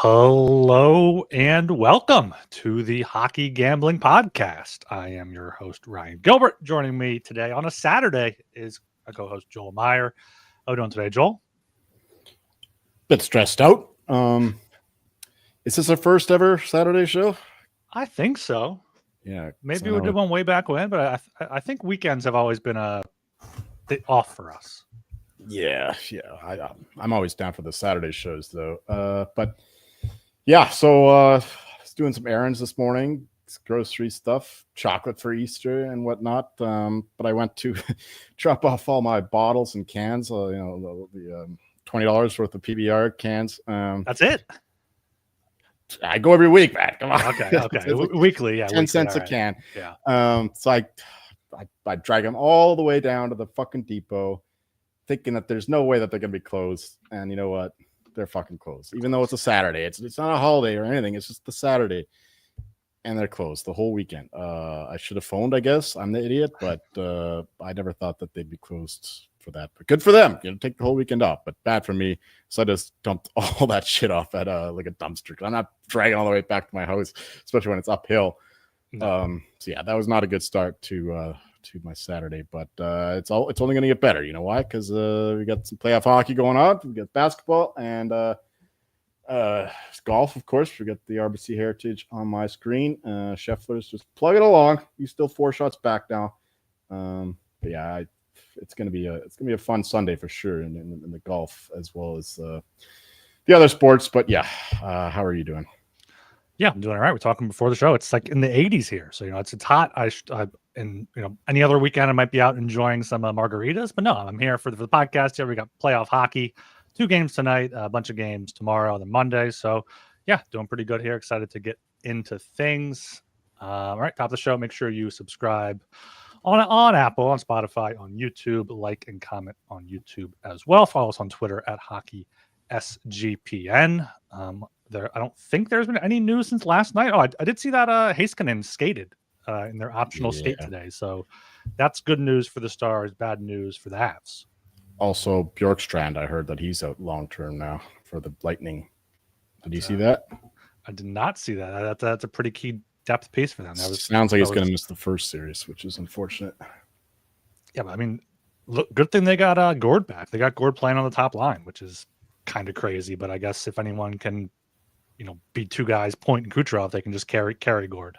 Hello and welcome to the Hockey Gambling Podcast. I am your host, Ryan Gilbert. Joining me today on a Saturday is a co-host, Joel Meyer. How are you doing today, Joel? Bit stressed out. Is this our first ever Saturday show? I think so. Yeah. Maybe we did one way back when, but I think weekends have always been off for us. Yeah. I'm always down for the Saturday shows, though. But yeah, so was doing some errands this morning, grocery stuff, chocolate for Easter and whatnot. But I went to drop off all my bottles and cans. The $20 worth of PBR cans. That's it. I go every week, man. Come on. Okay. Weekly, yeah. 10 cents right. a can. Yeah. So I drag them all the way down to the fucking depot, thinking that there's no way that they're gonna be closed. And you know what? They're fucking closed. Even though it's a Saturday. It's not a holiday or anything. It's just the Saturday. And they're closed the whole weekend. I should have phoned, I guess. I'm the idiot, but I never thought that they'd be closed for that. But good for them. Take the whole weekend off. But bad for me. So I just dumped all that shit off at like a dumpster. I'm not dragging all the way back to my house, especially when it's uphill. So yeah, that was not a good start to my Saturday. But it's only going to get better. You know why? Because we got some playoff hockey going on. We got basketball and golf, of course. We got the RBC Heritage on my screen. Scheffler's just plugging along. He's still 4 shots back now. But yeah, it's gonna be a fun Sunday for sure in the golf as well as the other sports. But yeah, how are you doing? Yeah, I'm doing all right. We're talking before the show. It's like in the 80s here, so it's hot. And any other weekend I might be out enjoying some margaritas, but no, I'm here for the podcast. Here we got playoff hockey. 2 games tonight, a bunch of games tomorrow, then Monday. So, yeah, doing pretty good here. Excited to get into things. All right, top of the show. Make sure you subscribe on Apple, on Spotify, on YouTube. Like and comment on YouTube as well. Follow us on Twitter at HockeySGPN. I don't think there's been any news since last night. Oh, I did see that Heiskanen skated in their optional skate today. So that's good news for the Stars, bad news for the Avs. Also, Bjorkstrand, I heard that he's out long-term now for the Lightning. Did you see that? I did not see that. That's a pretty key depth piece for them. Sounds like he's going to miss the first series, which is unfortunate. Yeah, but I mean, look, good thing they got Gord back. They got Gord playing on the top line, which is kind of crazy. But I guess if anyone can, beat 2 guys, Point and Kucherov, they can just carry Gord.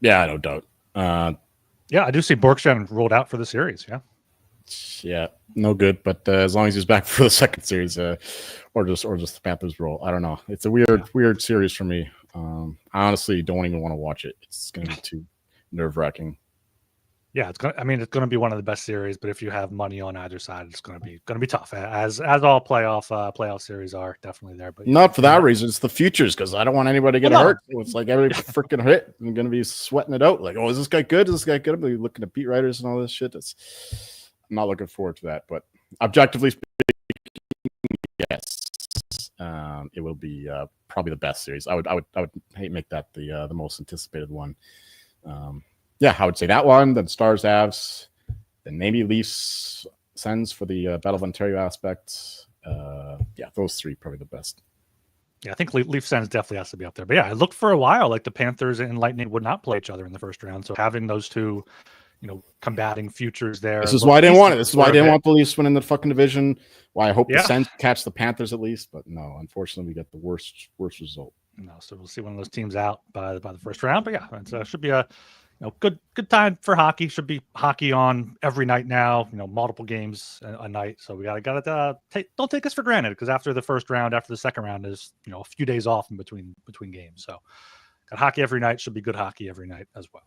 Yeah, no doubt. Yeah, I do see Bjorkstrand rolled out for the series. Yeah, no good. But as long as he's back for the second series, or just the Panthers roll, I don't know. It's a weird series for me. I honestly don't even want to watch it. It's going to be too nerve-wracking. Yeah, it's gonna be one of the best series. But if you have money on either side, it's gonna be tough. As all playoff series are definitely there. But not for that reason. It's the futures because I don't want anybody to get hurt. So it's like every freaking hit. I'm going to be sweating it out. Like, oh, is this guy good? Is this guy good? I'm looking at beat writers and all this shit. I'm not looking forward to that, but objectively speaking, yes, it will be probably the best series. I would make that the most anticipated one. Yeah, I would say that one. Then Stars, Avs, then maybe Leafs, Sens for the Battle of Ontario aspect. Yeah, those 3 probably the best. Yeah, I think Leafs Sens definitely has to be up there. But yeah, I looked for a while like the Panthers and Lightning would not play each other in the first round. So having those 2. Combating futures there. This is why I didn't want it. This is why I didn't want the Leafs winning the fucking division. Why I hope the Sens catch the Panthers at least. But no, unfortunately, we get the worst result. No, so we'll see one of those teams out by the first round. But yeah, it should be a good time for hockey. Should be hockey on every night now. Multiple games a night. So we gotta don't take us for granted because after the first round, after the second round is a few days off in between games. So got hockey every night. Should be good hockey every night as well.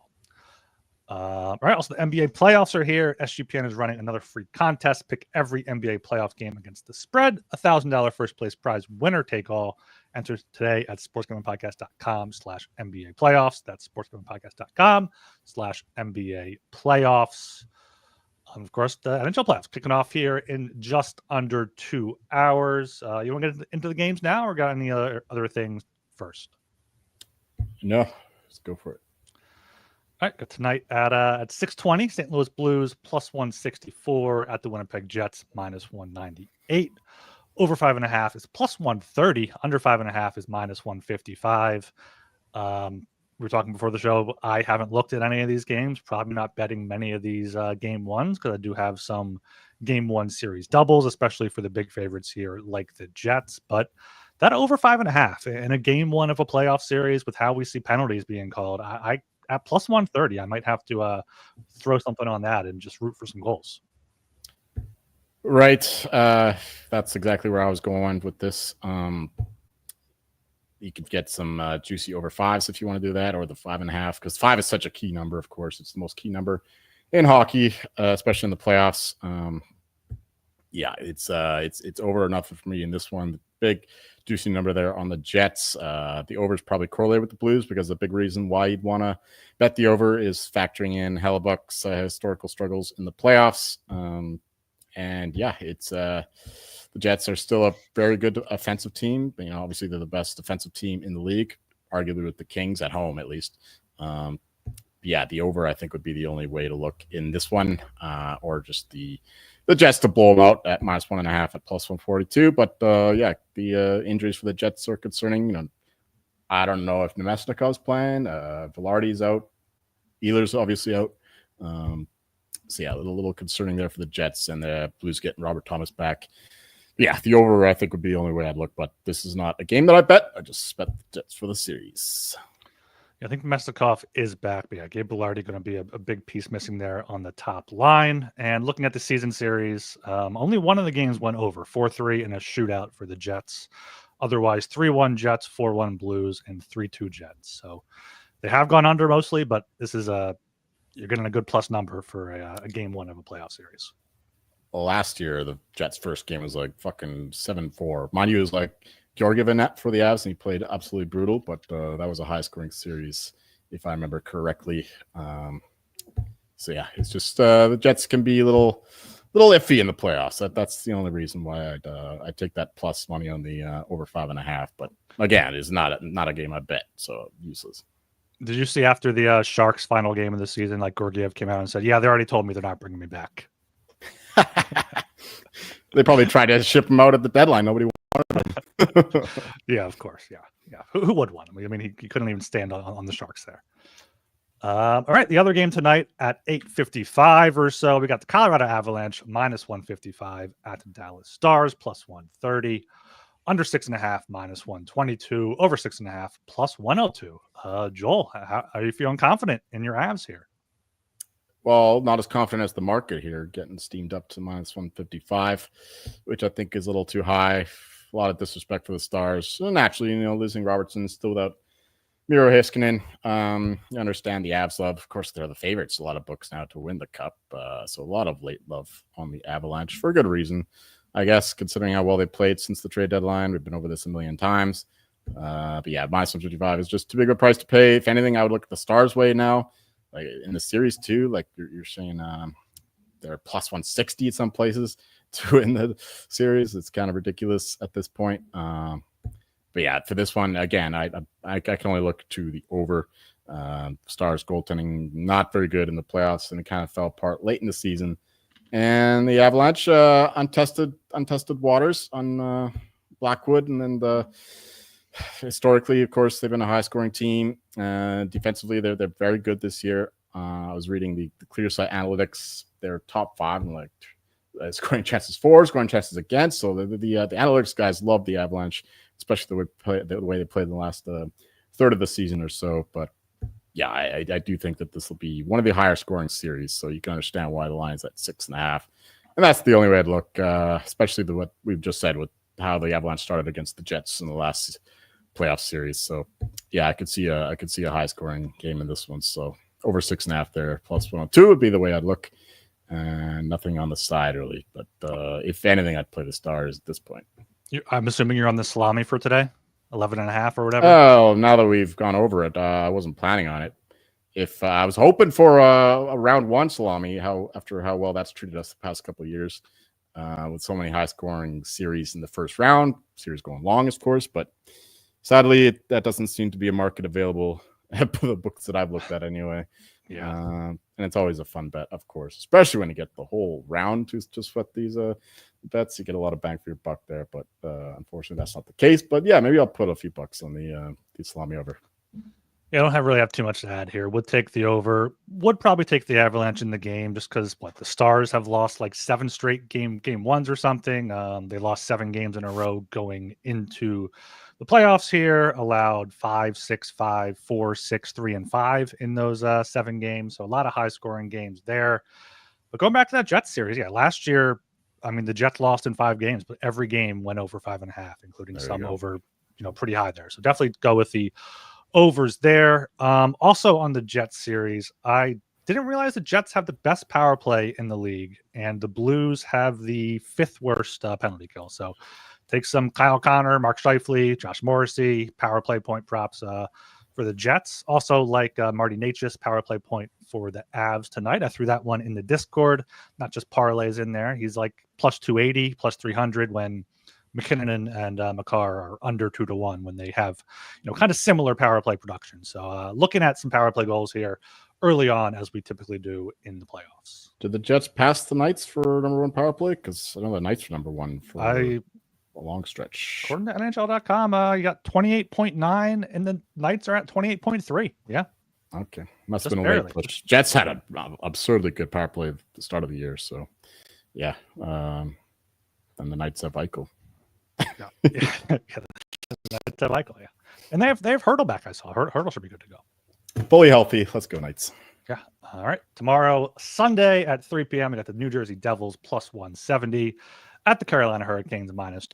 All right. Also, the NBA playoffs are here. SGPN is running another free contest. Pick every NBA playoff game against the spread. $1,000 first place prize, winner take all. Enter today at sportsgamblingpodcast.com/NBA playoffs. That's sportsgamblingpodcast.com/NBA playoffs. Of course, the NHL playoffs kicking off here in just under 2 hours. You want to get into the games now, or got any other things first? No, let's go for it. All right, tonight at 6:20, St. Louis Blues +164 at the Winnipeg Jets -198. Over 5.5 is plus 130. Under 5.5 is minus 155. We were talking before the show. I haven't looked at any of these games. Probably not betting many of these game ones because I do have some game one series doubles, especially for the big favorites here, like the Jets. But that over 5.5 in a game one of a playoff series with how we see penalties being called, I at plus 130, I might have to throw something on that and just root for some goals. Right. That's exactly where I was going with this. You could get some juicy over fives if you want to do that, or the 5.5, because 5 is such a key number. Of course, it's the most key number in hockey, especially in the playoffs. Yeah, it's over enough for me in this one. The big juicy number there on the Jets. The over is probably correlated with the Blues because the big reason why you'd want to bet the over is factoring in Hellebuck's historical struggles in the playoffs. And yeah, it's the Jets are still a very good offensive team. You know, obviously they're the best defensive team in the league, arguably with the Kings at home at least. Yeah, the over I think would be the only way to look in this one, or just the Jets to blow them out at minus 1.5 at plus 142. But yeah, the injuries for the Jets are concerning. You know, I don't know if Nemesnikov's playing. Velarde's out. Ehlers obviously out. So yeah, a little concerning there for the Jets, and the Blues getting Robert Thomas back. Yeah, the over I think would be the only way I'd look, but this is not a game that I bet. I just bet the Jets for the series. I think Mestikov is back, but yeah, Gabe Velarde going to be a big piece missing there on the top line. And looking at the season series, only one of the games went over, 4-3 in a shootout for the Jets. Otherwise, 3-1 Jets, 4-1 Blues, and 3-2 Jets. So they have gone under mostly, but this is you're getting a good plus number for a game one of a playoff series. Well, last year, the Jets' first game was like fucking 7-4. Mind you, it was like Georgiev in net for the Avs, and he played absolutely brutal, but that was a high-scoring series, if I remember correctly. So yeah, it's just the Jets can be a little iffy in the playoffs. That's the only reason why I'd take that plus money on the over 5.5. But again, it's not a game I bet, so useless. Did you see after the Sharks' final game of the season, like Georgiev came out and said, "Yeah, they already told me they're not bringing me back." They probably tried to ship him out at the deadline. Nobody wanted him. Yeah, of course. Yeah. Who would want him? I mean, he couldn't even stand on the Sharks there. All right, the other game tonight at 8:55 or so, we got the Colorado Avalanche minus 155 at the Dallas Stars plus 130. Under 6.5 minus 122. Over 6.5 plus 102. Joel, how are you feeling confident in your Avs here? Well, not as confident as the market here, getting steamed up to minus 155, which I think is a little too high. A lot of disrespect for the Stars. So naturally, you know, losing Robertson still without Miro Heiskanen. You understand the Avs love. Of course, they're the favorites. A lot of books now to win the Cup. So a lot of late love on the Avalanche for a good reason, I guess, considering how well they played since the trade deadline. We've been over this a million times. But yeah, minus 155 is just too big a price to pay. If anything, I would look at the Stars' way now. Like in the series too, like you're saying, they're plus 160 at some places to win the series. It's kind of ridiculous at this point. But yeah, for this one, again, I can only look to the over. Stars goaltending not very good in the playoffs, and it kind of fell apart late in the season. And the Avalanche, untested waters on Blackwood, and then historically, of course, they've been a high-scoring team. Defensively, they're very good this year. I was reading the ClearSight analytics. They're top 5 in like scoring chances for, scoring chances against. So the analytics guys love the Avalanche, especially the way they played in the last third of the season or so. But yeah, I do think that this will be one of the higher scoring series. So you can understand why the line's at 6.5, and that's the only way I'd look, especially what we've just said with how the Avalanche started against the Jets in the last playoff series. So yeah, I could see a high scoring game in this one. So over 6.5 there, plus 102 would be the way I'd look, and nothing on the side really. But if anything, I'd play the Stars at this point. I'm assuming you're on the salami for today, 11.5 or whatever. Oh, now that we've gone over it, I wasn't planning on it. If I was hoping for a round one salami, after how well that's treated us the past couple of years, with so many high scoring series in the first round, series going long, of course, but sadly that doesn't seem to be a market available the books that I've looked at anyway. Yeah. And it's always a fun bet, of course, especially when you get the whole round to sweat these bets. You get a lot of bang for your buck there, but unfortunately that's not the case. But yeah, maybe I'll put a few bucks on the salami over. Yeah, I don't really have too much to add here. Would take the over. Would probably take the Avalanche in the game just because the Stars have lost like 7 straight game ones or something. They lost 7 games in a row going into the playoffs here. Allowed 5, 6, 5, 4, 6, 3, and 5 in those 7 games. So a lot of high scoring games there. But going back to that Jets series, yeah, last year, I mean, the Jets lost in 5 games, but every game went over 5.5, including some over, pretty high there. So definitely go with the overs there. Also on the Jets series, I didn't realize the Jets have the best power play in the league, and the Blues have the 5th worst penalty kill. So take some Kyle Connor, Mark Scheifele, Josh Morrissey, power play point props for the Jets. Also like Marty Necas, power play point for the Avs tonight. I threw that one in the Discord, not just parlays in there. He's like plus 280, plus 300 when McKinnon and Makar are under 2-1 when they have, kind of similar power play production. So looking at some power play goals here early on, as we typically do in the playoffs. Did the Jets pass the Knights for number 1 power play? Because I know the Knights are number 1 for a long stretch. According to NHL.com, you got 28.9, and the Knights are at 28.3. Yeah. Okay. Must Just have been a late push. Jets had an absurdly good power play at the start of the year. So, yeah. And the Knights have Eichel. Yeah. Michael, yeah. And they have Hurdle back, I saw. Hurdle should be good to go. Fully healthy. Let's go, Knights. Yeah. All right. Tomorrow, Sunday at 3 p.m., we got the New Jersey Devils plus 170 at the Carolina Hurricanes minus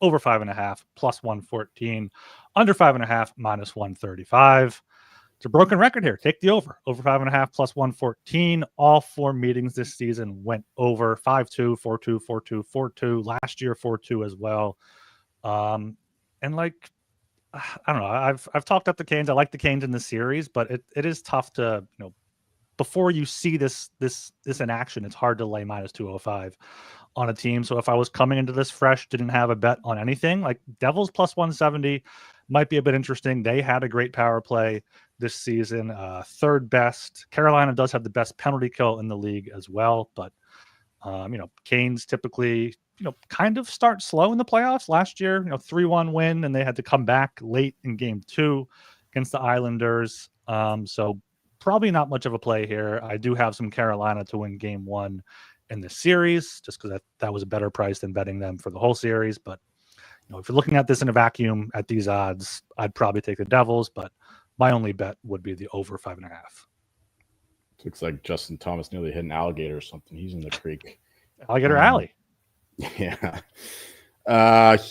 over 5.5 plus 114, under 5.5 minus 135. It's a broken record here. Take the over 5.5 plus 114. All 4 meetings this season went over 5-2, 4-2, 4-2, 4-2. Last year 4-2 as well. And like, I don't know. I've talked up the Canes. I like the Canes in the series, but it is tough to, before you see this in action, it's hard to lay minus 205 on a team. So if I was coming into this fresh, didn't have a bet on anything, like Devils plus 170 might be a bit interesting. They had a great power play this season, 3rd best. Carolina does have the best penalty kill in the league as well, but Canes typically, kind of start slow in the playoffs. Last year, 3-1 win, and they had to come back late in game 2 against the Islanders. So probably not much of a play here. I do have some Carolina to win game 1 in the series, just because that was a better price than betting them for the whole series. But if you're looking at this in a vacuum at these odds, I'd probably take the Devils, but my only bet would be the over 5.5. Looks like Justin Thomas nearly hit an alligator or something. He's in the creek. Alligator Alley. Yeah. Got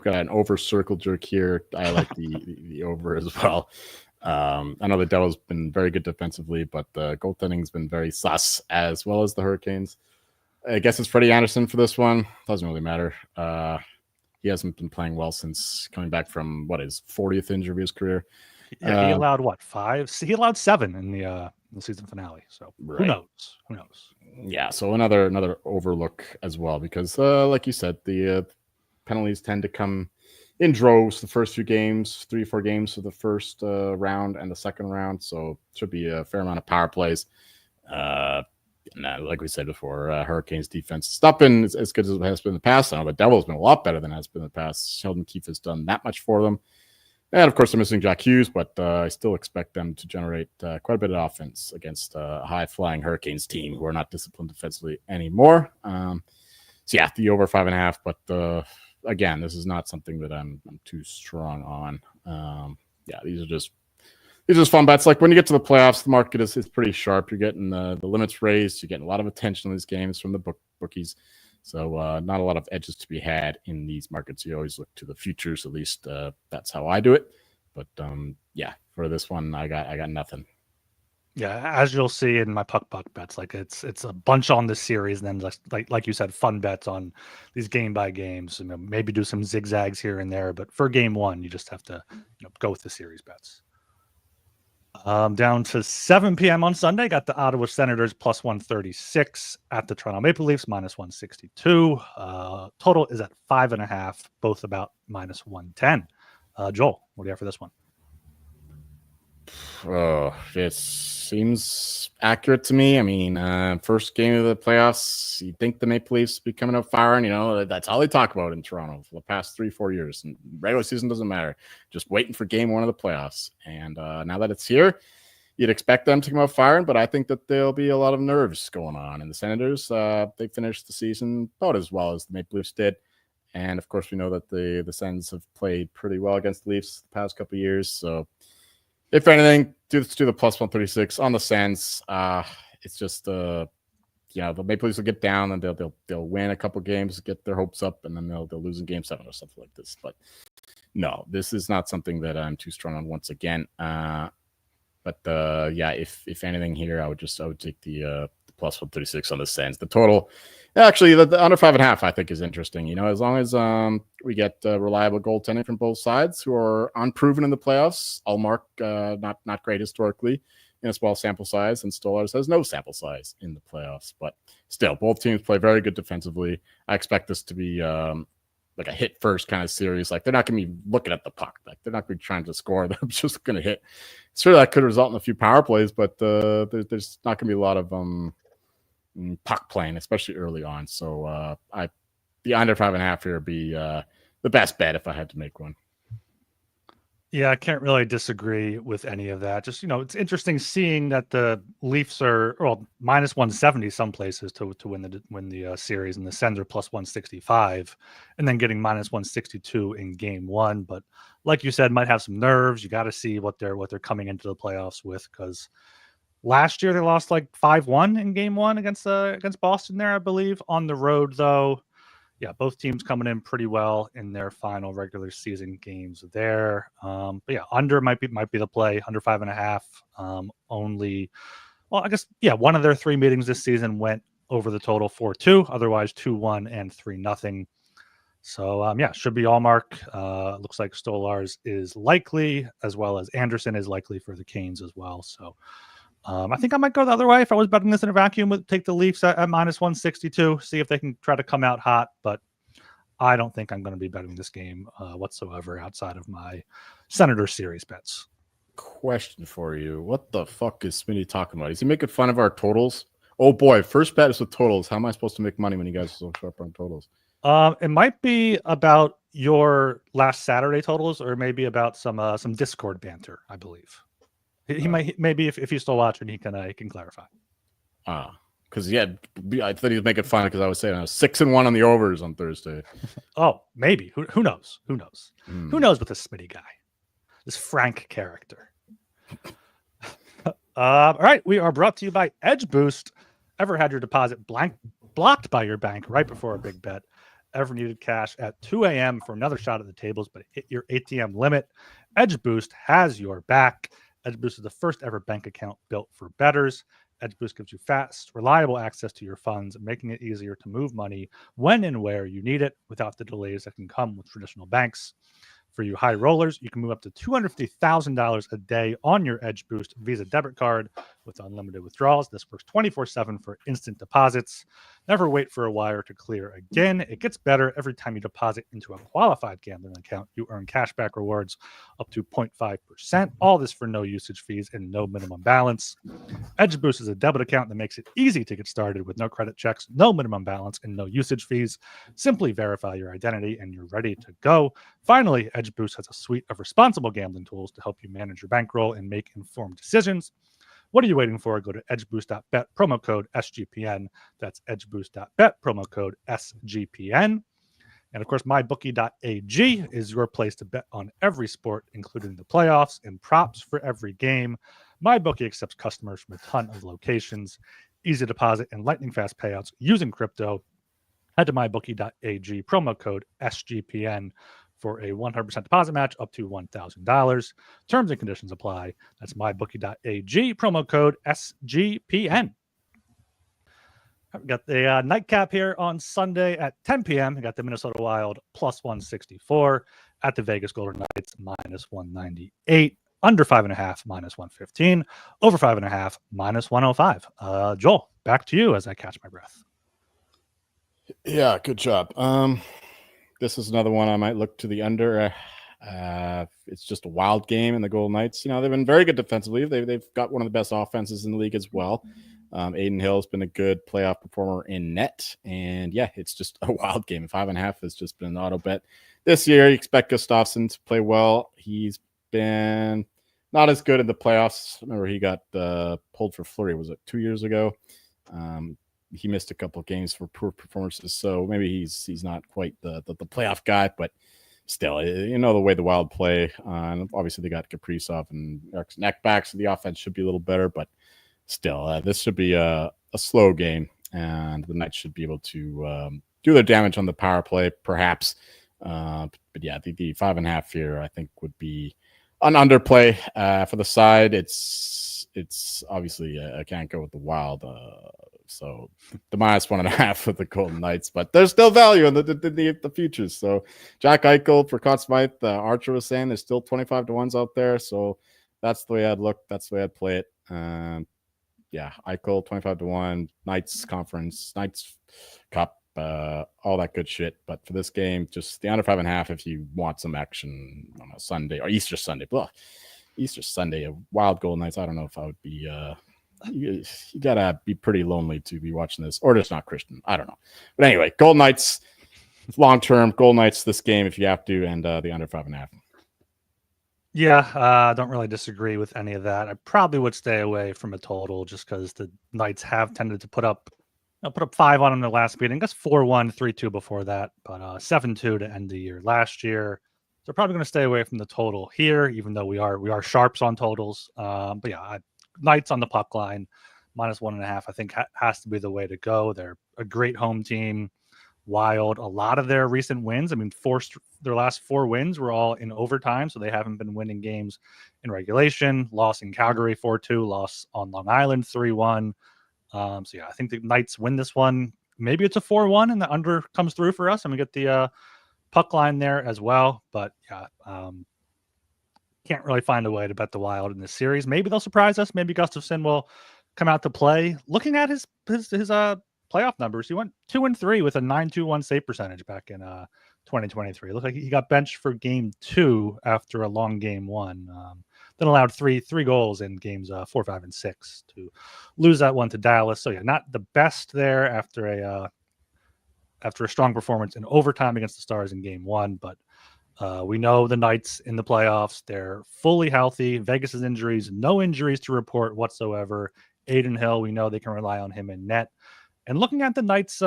an over circle jerk here. I like the over as well. I know the Devils been very good defensively, but the goaltending's been very sus, as well as the Hurricanes. I guess it's Freddie Anderson for this one. Doesn't really matter. He hasn't been playing well since coming back from his 40th injury of his career. Yeah, he allowed 5? He allowed 7 in the season finale. So right. Who knows? Yeah, so another overlook as well, because like you said, the penalties tend to come in droves the first few games, 3-4 games for the first round and the second round. So it should be a fair amount of power plays. Like we said before, Hurricanes defense has not been as good as it has been in the past. I know the Devils been a lot better than it has been in the past. Sheldon Keefe has done that much for them. And of course, they're missing Jack Hughes, but I still expect them to generate quite a bit of offense against a high-flying Hurricanes team who are not disciplined defensively anymore. So yeah, the over 5.5. But again, this is not something that I'm too strong on. Yeah, these are just fun bets. Like when you get to the playoffs, the market is pretty sharp. You're getting the limits raised. You're getting a lot of attention in these games from the bookies. So not a lot of edges to be had in these markets. You always look to the futures. At least that's how I do it. But yeah, for this one, I got nothing. Yeah, as you'll see in my puck bets, like it's a bunch on this series, and then just like you said, fun bets on these game by games. Maybe do some zigzags here and there, but for game 1, you just have to go with the series bets. Down to 7 p.m. on Sunday, got the Ottawa Senators plus 136 at the Toronto Maple Leafs minus 162. Total is at 5.5, both about minus 110. Joel, what do you have for this one? It seems accurate to me. I mean, first game of the playoffs, you think the Maple Leafs be coming out firing. That's all they talk about in Toronto for the past 3-4 years. And regular season doesn't matter. Just waiting for game one of the playoffs. And now that it's here, you'd expect them to come out firing, but I think that there'll be a lot of nerves going on. And the Senators, they finished the season about as well as the Maple Leafs did. And, of course, we know that the Sens have played pretty well against the Leafs the past couple of years. So, if anything, let's do the plus 136 on the Sens. It's just, the Maple Leafs will get down and they'll win a couple games, get their hopes up, and then they'll lose in Game 7 or something like this. But, no, this is not something that I'm too strong on once again. But if anything here, I would take the plus 136 on the Sens. The total, actually, the under 5.5, I think is interesting. As long as we get reliable goaltending from both sides who are unproven in the playoffs. Allmark, not great historically in a small sample size, and Stolarz has no sample size in the playoffs. But still, both teams play very good defensively. I expect this to be like a hit first kind of series. Like, they're not going to be looking at the puck. Like, they're not going to be trying to score. They're just going to hit. Sure, that could result in a few power plays, but there's not going to be a lot of puck playing, especially early on. So the under 5.5 here would be the best bet if I had to make one. Yeah, I can't really disagree with any of that. Just, it's interesting seeing that the Leafs are minus 170 some places to win the series, and the Sens are plus 165, and then getting minus 162 in game one. But like you said, might have some nerves. You got to see what they're coming into the playoffs with, because last year they lost like 5-1 in game one against Boston there, I believe. On the road, though, yeah, both teams coming in pretty well in their final regular season games there. But yeah, under might be the play, under 5.5. Only, well, I guess, yeah, one of their three meetings this season went over the total 4-2, otherwise 2-1 and 3-0. So yeah, should be Allmark. Looks like Stolarz is likely, as well as Anderson is likely for the Canes as well. So I think I might go the other way if I was betting this in a vacuum. Would take the Leafs at minus 162, see if they can try to come out hot. But I don't think I'm going to be betting this game whatsoever outside of my Senator series bets. Question for you: what the fuck is Smitty talking about? Is he making fun of our totals? Oh boy, first bet is with totals. How am I supposed to make money when you guys are so sharp on totals? It might be about your last Saturday totals, or maybe about some Discord banter, I believe. He might, maybe if he's still watching, he can clarify. Because I thought he was making fun because I was saying I was 6-1 on the overs on Thursday. Oh, maybe. Who knows? Who knows? Who knows with this Smitty guy, this Frank character. All right, we are brought to you by Edge Boost. Ever had your deposit blocked by your bank right before a big bet? Ever needed cash at 2 a.m. for another shot at the tables, but hit your ATM limit? Edge Boost has your back. Edge Boost is the first ever bank account built for bettors. Edge Boost gives you fast, reliable access to your funds, making it easier to move money when and where you need it without the delays that can come with traditional banks. For you high rollers, you can move up to $250,000 a day on your Edge Boost Visa debit card with unlimited withdrawals. This works 24/7 for instant deposits. Never wait for a wire to clear again. It gets better every time you deposit into a qualified gambling account. You earn cashback rewards up to 0.5%. All this for no usage fees and no minimum balance. Edge Boost is a debit account that makes it easy to get started with no credit checks, no minimum balance, and no usage fees. Simply verify your identity and you're ready to go. Finally, Edge Boost has a suite of responsible gambling tools to help you manage your bankroll and make informed decisions. What are you waiting for? Go to edgeboost.bet, promo code SGPN. That's edgeboost.bet, promo code SGPN. And of course, mybookie.ag is your place to bet on every sport, including the playoffs and props for every game. MyBookie accepts customers from a ton of locations. Easy deposit and lightning fast payouts using crypto. Head to mybookie.ag, promo code SGPN for a 100% deposit match up to $1,000. Terms and conditions apply. That's mybookie.ag, promo code SGPN. We got the nightcap here on Sunday at 10 p.m. We got the Minnesota Wild plus 164 at the Vegas Golden Knights minus 198. Under 5.5 minus 115. Over 5.5 minus 105. Joel, back to you as I catch my breath. Yeah, good job. This is another one I might look to the under. It's just a wild game, and the Golden Knights, they've been very good defensively. They've got one of the best offenses in the league as well. Aiden Hill has been a good playoff performer in net, and yeah, it's just a wild game. 5.5 has just been an auto bet this year. You expect Gustafsson to play well. He's been not as good in the playoffs. Remember, he got pulled for Fleury. Was it 2 years ago? He missed a couple of games for poor performances, so maybe he's not quite the playoff guy, but still, the way the Wild play. And obviously, they got Kaprizov and Eriksson Ek back, so the offense should be a little better, but still, this should be a slow game, and the Knights should be able to do their damage on the power play, perhaps. But yeah, the 5.5 here, I think, would be an underplay for the side. It's obviously I can't go with the Wild, so the -1.5 with the Golden Knights, but there's still value in the futures. So Jack Eichel for Conn Smythe, Archer was saying there's still 25 to 1s out there, so that's the way I'd look. That's the way I'd play it. Yeah, Eichel 25 to 1, Knights Conference, Knights Cup, all that good shit. But for this game, just the under 5.5 if you want some action on a Sunday or Easter Sunday. Easter Sunday, a Wild Golden Knights. I don't know if I would be. You gotta be pretty lonely to be watching this, or just not Christian. I don't know. But anyway, Golden Knights long term. Golden Knights this game if you have to, and the under 5.5. Yeah, I don't really disagree with any of that. I probably would stay away from a total just because the Knights have tended to put up 5 on them in the last meeting. I guess 4-1, 3-2 before that, but 7-2 to end the year last year. So probably going to stay away from the total here, even though we are sharps on totals. But yeah, Knights on the puck line, -1.5, I think has to be the way to go. They're a great home team. Wild, a lot of their recent wins, I mean, their last 4 wins were all in overtime, so they haven't been winning games in regulation. Loss in Calgary 4-2, loss on Long Island 3-1. So yeah, I think the Knights win this one. Maybe it's a 4-1 and the under comes through for us, and we get the puck line there as well. But yeah, can't really find a way to bet the Wild in this series. Maybe they'll surprise us. Maybe Gustafsson will come out to play. Looking at his playoff numbers, he went 2-3 with a .921 save percentage back in 2023. It looked like he got benched for game 2 after a long game 1. Then allowed three goals in games 4, 5, and 6 to lose that one to Dallas. So yeah, not the best there after a strong performance in overtime against the Stars in game 1. But we know the Knights in the playoffs, they're fully healthy. Vegas's injuries, no injuries to report whatsoever. Aiden Hill, we know they can rely on him in net. And looking at the Knights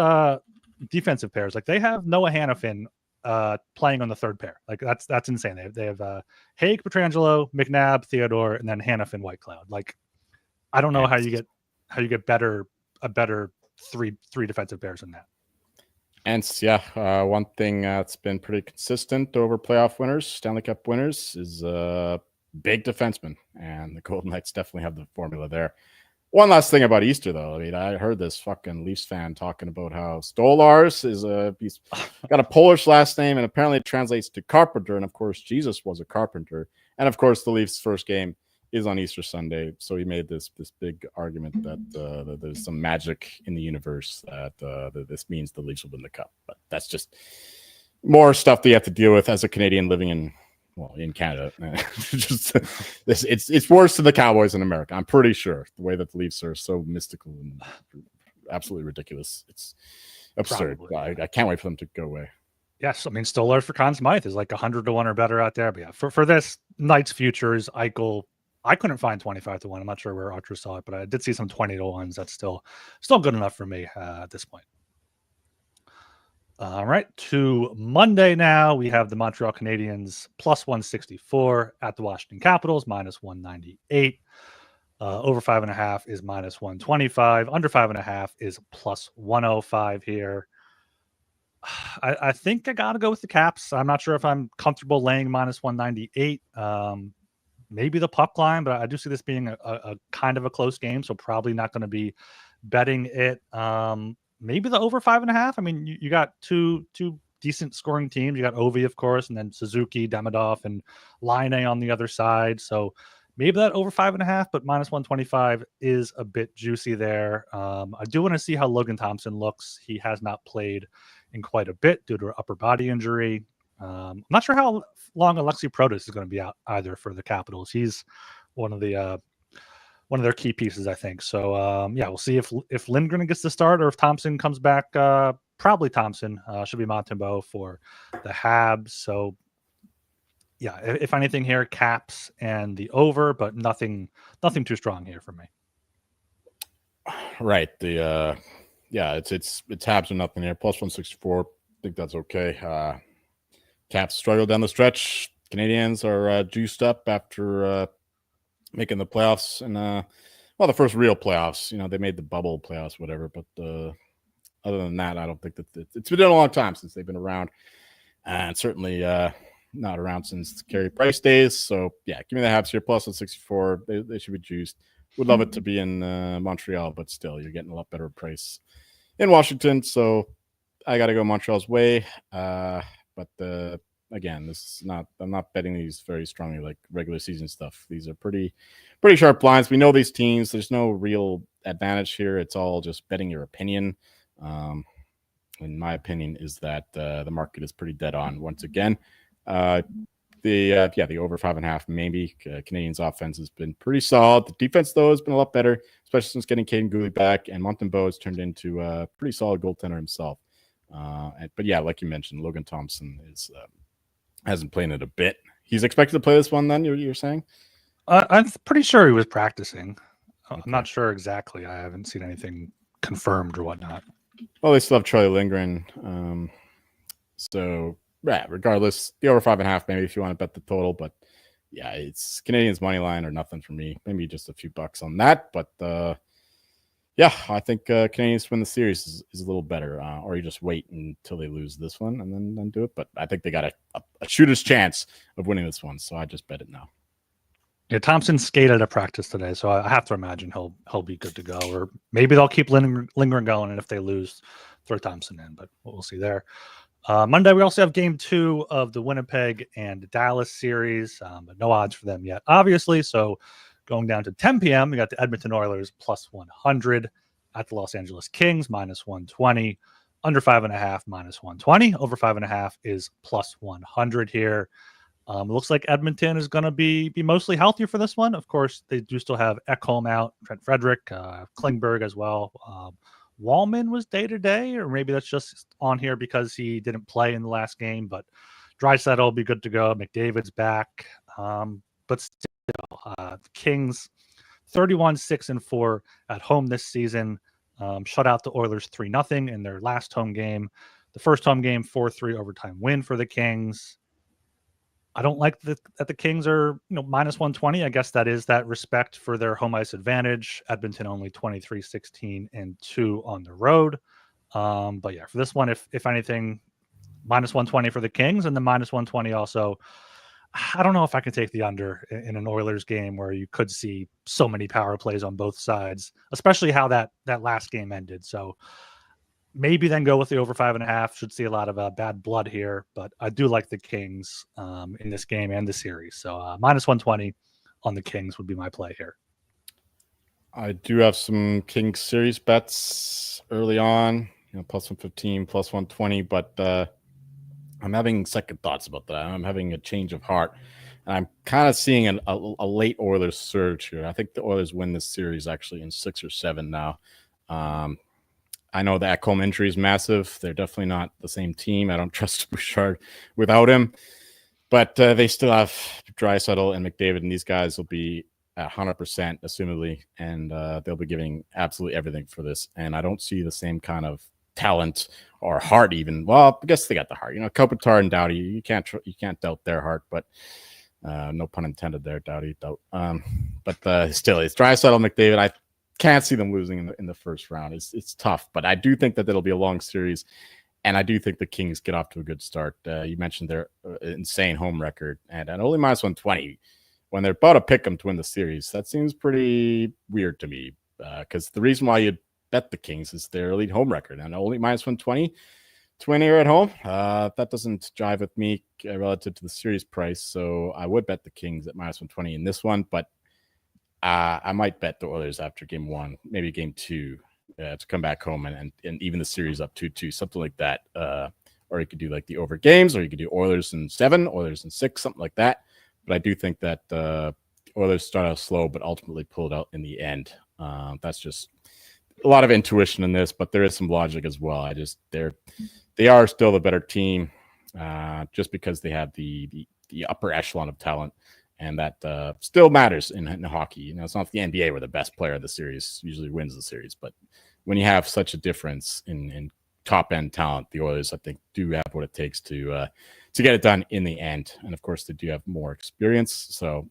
defensive pairs, like they have Noah Hannafin playing on the third pair. Like that's insane. They have Haig, Pietrangelo, McNabb, Theodore, and then Hannafin, Whitecloud. Like I don't know how you get a better three defensive pairs than that. And yeah, one thing that's been pretty consistent over playoff winners, Stanley Cup winners, is big defensemen, and the Golden Knights definitely have the formula there. One last thing about Easter, though. I mean, I heard this fucking Leafs fan talking about how Stolars he's got a Polish last name, and apparently it translates to carpenter. And of course, Jesus was a carpenter. And of course, the Leafs' first game is on Easter Sunday. So he made this big argument that there's some magic in the universe that this means the Leafs will win the cup. But that's just more stuff that you have to deal with as a Canadian living in Canada. It's worse than the Cowboys in America. I'm pretty sure the way that the Leafs are so mystical and absolutely ridiculous. It's absurd. I can't wait for them to go away. Yes, I mean Stolar for Conn Smythe is like 100 to 1 or better out there. But yeah, for this Knights futures, Eichel, I couldn't find 25 to 1. I'm not sure where Archer saw it, but I did see some 20 to 1s. That's still good enough for me at this point. All right, to Monday now. We have the Montreal Canadiens +164 at the Washington Capitals -198. Over 5.5 is -125. Under 5.5 is +105 here. I think I got to go with the Caps. I'm not sure if I'm comfortable laying -198. Maybe the puck line, but I do see this being a kind of a close game, so probably not going to be betting it. Maybe the over 5.5. I mean, you got two decent scoring teams. You got Ovi, of course, and then Suzuki, Demidov, and Line on the other side. So maybe that over 5.5, but -125 is a bit juicy there. I do want to see how Logan Thompson looks. He has not played in quite a bit due to an upper body injury. I'm not sure how long Alexei Protas is going to be out either for the Capitals. He's one of their key pieces, I think. So yeah, we'll see if Lindgren gets the start or if Thompson comes back. Probably Thompson. Should be Montembeault for the Habs. So yeah, if anything here, Caps and the over, but nothing too strong here for me. Right. The it's Habs or nothing here. Plus 164. I think that's okay. Caps struggle down the stretch. Canadians are juiced up after making the playoffs and the first real playoffs. They made the bubble playoffs, whatever. But other than that, I don't think that it's been a long time since they've been around, and certainly not around since Carey Price days. So yeah, give me the Habs here plus 164. They should be juiced. Would love it to be in Montreal, but still, you're getting a lot better price in Washington. So I got to go Montreal's way. But again, this is not. I'm not betting these very strongly like regular season stuff. These are pretty sharp lines. We know these teams. There's no real advantage here. It's all just betting your opinion. In my opinion, is that the market is pretty dead on once again. The over 5.5 maybe. Canadians' offense has been pretty solid. The defense though has been a lot better, especially since getting Caden Gooley back, and Montembeault has turned into a pretty solid goaltender himself. But yeah, like you mentioned, Logan Thompson hasn't played it a bit. He's expected to play this one. Then you're saying? I'm pretty sure he was practicing. Okay. I'm not sure exactly. I haven't seen anything confirmed or whatnot. Well, they still have Charlie Lindgren. So yeah, regardless, the over 5.5 maybe if you want to bet the total. But yeah, it's Canadians money line or nothing for me. Maybe just a few bucks on that. But yeah, I think Canadians win the series is a little better. Or you just wait until they lose this one and then do it. But I think they got a shooter's chance of winning this one. So I just bet it now. Yeah, Thompson skated at practice today, so I have to imagine he'll be good to go. Or maybe they'll keep Lindgren going, and if they lose, throw Thompson in. But we'll see there. Monday, we also have Game 2 of the Winnipeg and Dallas series, but no odds for them yet, obviously. So going down to 10 p.m., we got the Edmonton Oilers plus 100 at the Los Angeles Kings minus 120, under 5.5 minus 120, over 5.5 is plus 100 here. It looks like Edmonton is going to be mostly healthy for this one. Of course, they do still have Ekholm out, Trent Frederick, Klingberg as well. Wallman was day-to-day, or maybe that's just on here because he didn't play in the last game. But Draisaitl will be good to go. McDavid's back. But still, the Kings 31-6-4 at home this season. Shut out the Oilers 3-0 in their last home game. The first home game, 4-3 overtime win for the Kings. I don't like that the Kings are, minus 120. I guess that is that respect for their home ice advantage. Edmonton only 23-16-2 on the road. But yeah, for this one, if anything, minus 120 for the Kings, and the minus 120 also. I don't know if I can take the under in an Oilers game where you could see so many power plays on both sides, especially how that last game ended. So maybe then go with the over 5.5. Should see a lot of bad blood here, but I do like the Kings in this game and the series. So minus 120 on the Kings would be my play here. I do have some Kings series bets early on, plus 115, plus 120, but I'm having second thoughts about that. I'm having a change of heart, and I'm kind of seeing a late Oilers surge here. I think the Oilers win this series actually in 6 or 7 now. I know the Ekholm injury is massive. They're definitely not the same team. I don't trust Bouchard without him. But they still have Draisaitl and McDavid, and these guys will be at 100%, assumedly, and they'll be giving absolutely everything for this. And I don't see the same kind of talent or heart even. Well, I guess they got the heart. Kopitar and Doughty, you can't doubt their heart, but no pun intended there, Doughty. But still, it's Draisaitl, McDavid. I can't see them losing in the first round. It's tough, but I do think that it'll be a long series, and I do think the Kings get off to a good start. You mentioned their insane home record, and only minus 120 when they're about to pick them to win the series. That seems pretty weird to me because the reason why you'd bet the Kings is their elite home record, and only minus 120 to win here at home. That doesn't jive with me relative to the series price, so I would bet the Kings at minus 120 in this one, but I might bet the Oilers after game 1, maybe game 2, to come back home and even the series up 2-2, something like that. or you could do like the over games, or you could do Oilers in 7, Oilers in 6, something like that. But I do think that Oilers start out slow, but ultimately pull it out in the end. That's just a lot of intuition in this, but there is some logic as well. They are still the better team, just because they have the upper echelon of talent, and that still matters in hockey. You know, it's not the NBA where the best player of the series usually wins the series, but when you have such a difference in top end talent, the Oilers, I think, do have what it takes to get it done in the end. And of course, they do have more experience. So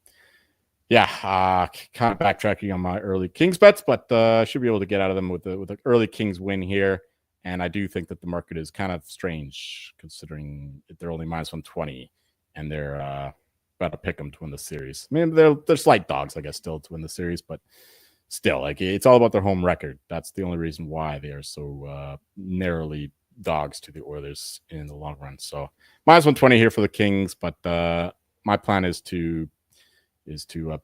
yeah, kind of backtracking on my early Kings bets, but I should be able to get out of them with an early Kings win here. And I do think that the market is kind of strange, considering they're only minus 120 and they're about to pick them to win the series. I mean, they're slight dogs, I guess, still to win the series, but still, like, it's all about their home record. That's the only reason why they are so narrowly dogs to the Oilers in the long run. So minus 120 here for the Kings, but my plan is to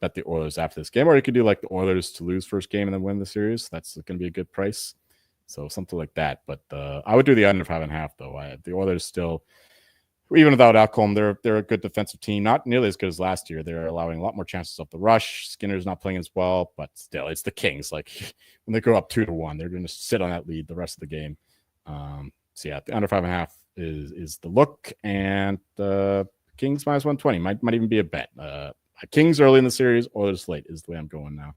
bet the Oilers after this game, or you could do like the Oilers to lose first game and then win the series. That's going to be a good price. So something like that. But I would do the under 5.5 though. The Oilers still, even without Alcombe, they're a good defensive team. Not nearly as good as last year. They're allowing a lot more chances off the rush. Skinner's not playing as well, but still, it's the Kings. Like, when they go up 2-1, they're going to sit on that lead the rest of the game. So yeah, the under 5.5 is the look, and the Kings minus 120 might even be a bet. Kings early in the series, Oilers late is the way I'm going now.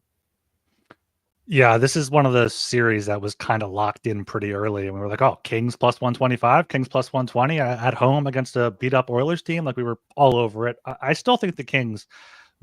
Yeah, this is one of the series that was kind of locked in pretty early, and we were like, "Oh, Kings plus 125, Kings plus 120 at home against a beat up Oilers team." Like, we were all over it. I still think the Kings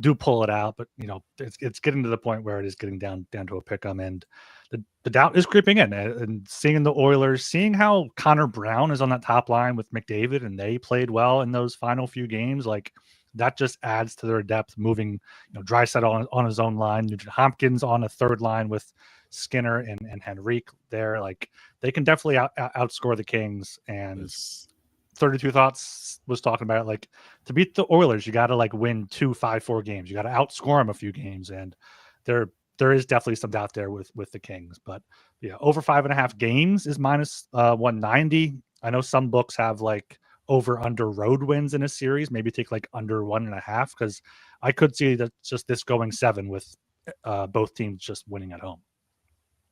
do pull it out, but you know, it's getting to the point where it is getting down to a pick 'em, and the doubt is creeping in. And seeing the Oilers, seeing how Connor Brown is on that top line with McDavid, and they played well in those final few games, like, that just adds to their depth. Moving, you know, Draisaitl on his own line, Nugent Hopkins on a third line with Skinner and Henrique there. Like, they can definitely outscore the Kings. And 32 Thoughts was talking about it, like, to beat the Oilers, you got to like win 2 5-4 games. You got to outscore them a few games, and there is definitely some doubt there with the Kings. But yeah, over 5.5 games is minus 190. I know some books have like over under road wins in a series, maybe take like under 1.5, because I could see that just this going 7 with both teams just winning at home.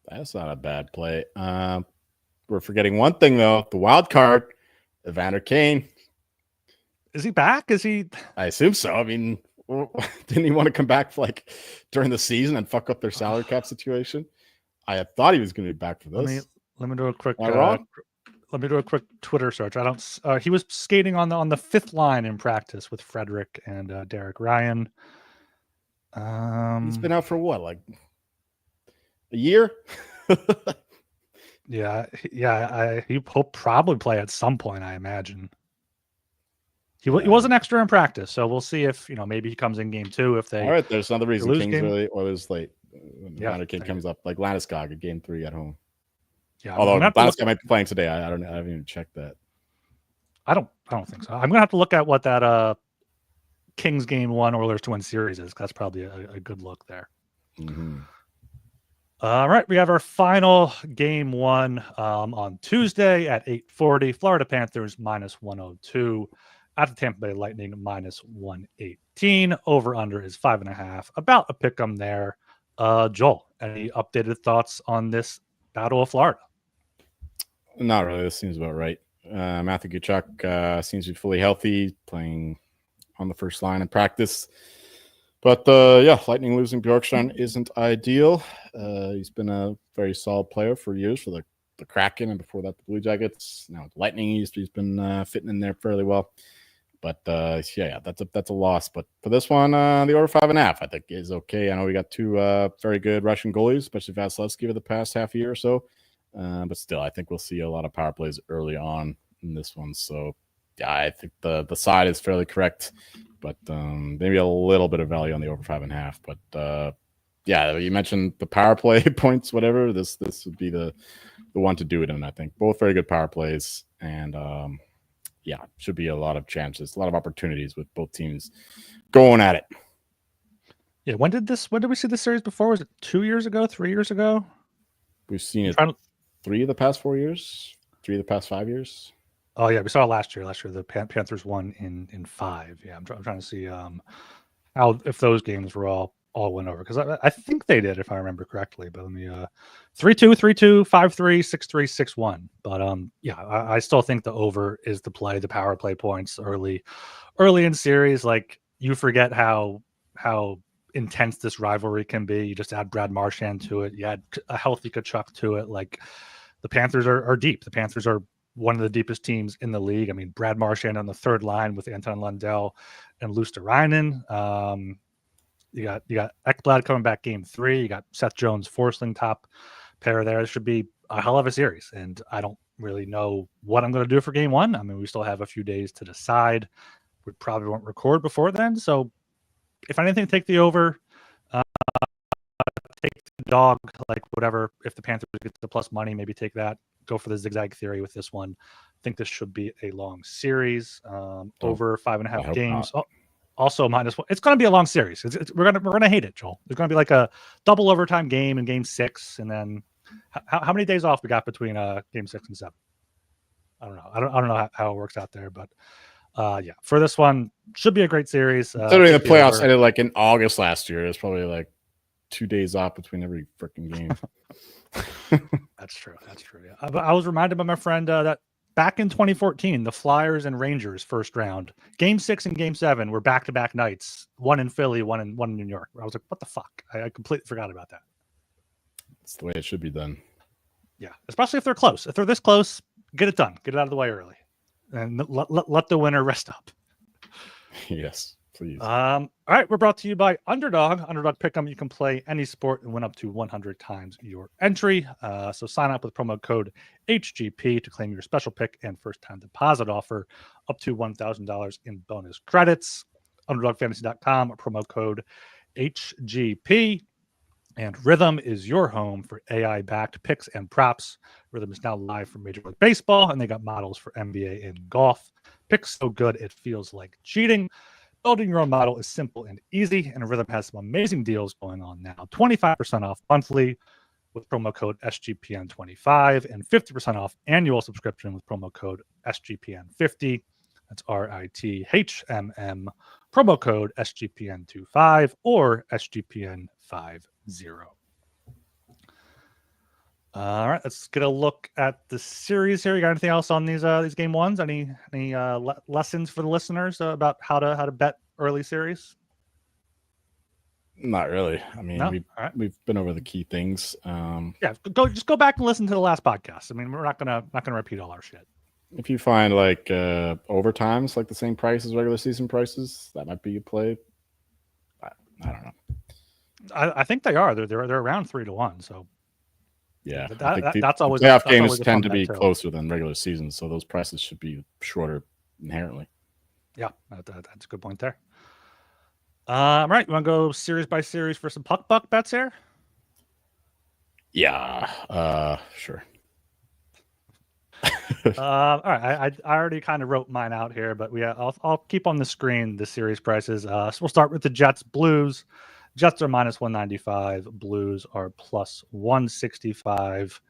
That's not a bad play. We're forgetting one thing though: the wild card, Evander Kane. Is he back? Is he? I assume so. I mean, didn't he want to come back for like during the season and fuck up their salary cap situation? I thought he was going to be back for this. Let me do a quick. Am I wrong? Let me do a quick Twitter search. I don't. He was skating on the 5th line in practice with Frederick and Derek Ryan. He's been out for what, like a year? Yeah. He'll probably play at some point, I imagine. He was an extra in practice, so we'll see if, you know, maybe he comes in game 2 if they. All right, there's another reason Kings early, Oilers late. Yeah, Kane comes up like Landeskog at game 3 at home. Yeah, although Landeskog might be playing today, I haven't even checked that. I don't think so. I'm gonna have to look at what that Kings game 1 Oilers to win series is. That's probably a good look there. Mm-hmm. All right, we have our final game 1 on Tuesday at 8:40. Florida Panthers minus 102 at the Tampa Bay Lightning minus 118. Over under is 5.5. About a pick 'em there. Joel, any updated thoughts on this Battle of Florida? Not really. This seems about right. Matthew Tkachuk seems to be fully healthy, playing on the first line in practice. But yeah, Lightning losing Bjorkstrand isn't ideal. He's been a very solid player for years for the Kraken, and before that the Blue Jackets. Now the Lightning, he's been fitting in there fairly well. But yeah, that's a loss. But for this one, the over 5.5 I think is okay. I know we got 2 very good Russian goalies, especially Vasilevsky over the past half year or so. But still, I think we'll see a lot of power plays early on in this one. So yeah, I think the side is fairly correct, but maybe a little bit of value on the over 5.5. But yeah, you mentioned the power play points, whatever. This would be the one to do it in. I think both very good power plays, and yeah, should be a lot of chances, a lot of opportunities with both teams going at it. Yeah, when did we see this series before? Was it 2 years ago, 3 years ago? We've seen it 3 of the past 4 years, 3 of the past 5 years. Oh yeah, we saw it last year. Last year the Panthers won in 5. Yeah, I'm trying to see how if those games were all went over because I think they did if I remember correctly. But let me 3-2, 3-2, 5-3, 6-3, 6-1. But yeah, I still think the over is the play. The power play points early in series, like you forget how intense this rivalry can be. You just add Brad Marchand to it. You add a healthy Kachuk to it. Like the Panthers are deep. The Panthers are one of the deepest teams in the league. I mean, Brad Marchand on the third line with Anton Lundell and Luosterainen. You got Ekblad coming back game 3. You got Seth Jones, Forsling top pair there. It should be a hell of a series. And I don't really know what I'm going to do for game 1. I mean, we still have a few days to decide. We probably won't record before then. So if anything, take the over, take the dog, like whatever. If the Panthers get the plus money, maybe take that. Go for the zigzag theory with this one. I think this should be a long series, over 5.5 games. Oh, also -1. It's going to be a long series. We're gonna hate it, Joel. There's going to be like a double overtime game in game 6, and then how many days off we got between game 6 and 7? I don't know. I don't know how it works out there, but yeah, for this one, should be a great series. Considering the playoffs ended like in August last year, it's probably like 2 days off between every freaking game. That's true. Yeah. But I was reminded by my friend that back in 2014, the Flyers and Rangers first round, game 6 and game 7 were back-to-back nights. One in Philly, one in New York. I was like, what the fuck? I completely forgot about that. It's the way it should be done. Yeah, especially if they're close. If they're this close, get it done. Get it out of the way early, and let the winner rest up. Yes, please. All right, we're brought to you by Underdog. Underdog Pick'em. You can play any sport and win up to 100 times your entry. So sign up with promo code HGP to claim your special pick and first-time deposit offer up to $1,000 in bonus credits. UnderdogFantasy.com, promo code HGP. And Rhythm is your home for AI-backed picks and props. Rhythm is now live for Major League Baseball, and they got models for NBA and golf. Picks so good it feels like cheating. Building your own model is simple and easy, and Rhythm has some amazing deals going on now. 25% off monthly with promo code SGPN25 and 50% off annual subscription with promo code SGPN50. That's RITHMM, promo code SGPN25 or SGPN50. All right, let's get a look at the series here. You got anything else on these game 1s? Any lessons for the listeners about how to bet early series? Not really. I mean, No? we've been over the key things. Yeah, go back and listen to the last podcast. I mean, we're not gonna repeat all our shit. If you find like overtimes like the same price as regular season prices, that might be a play. I don't know. I think they are. They're around 3-1. So yeah, that's always playoff games tend to be closer than regular seasons, so those prices should be shorter inherently. Yeah, that's a good point there. All right, you want to go series by series for some puck buck bets here? Yeah, sure. All right, I already kind of wrote mine out here, but I'll keep on the screen the series prices. So we'll start with the Jets Blues. Jets are -195. Blues are +165.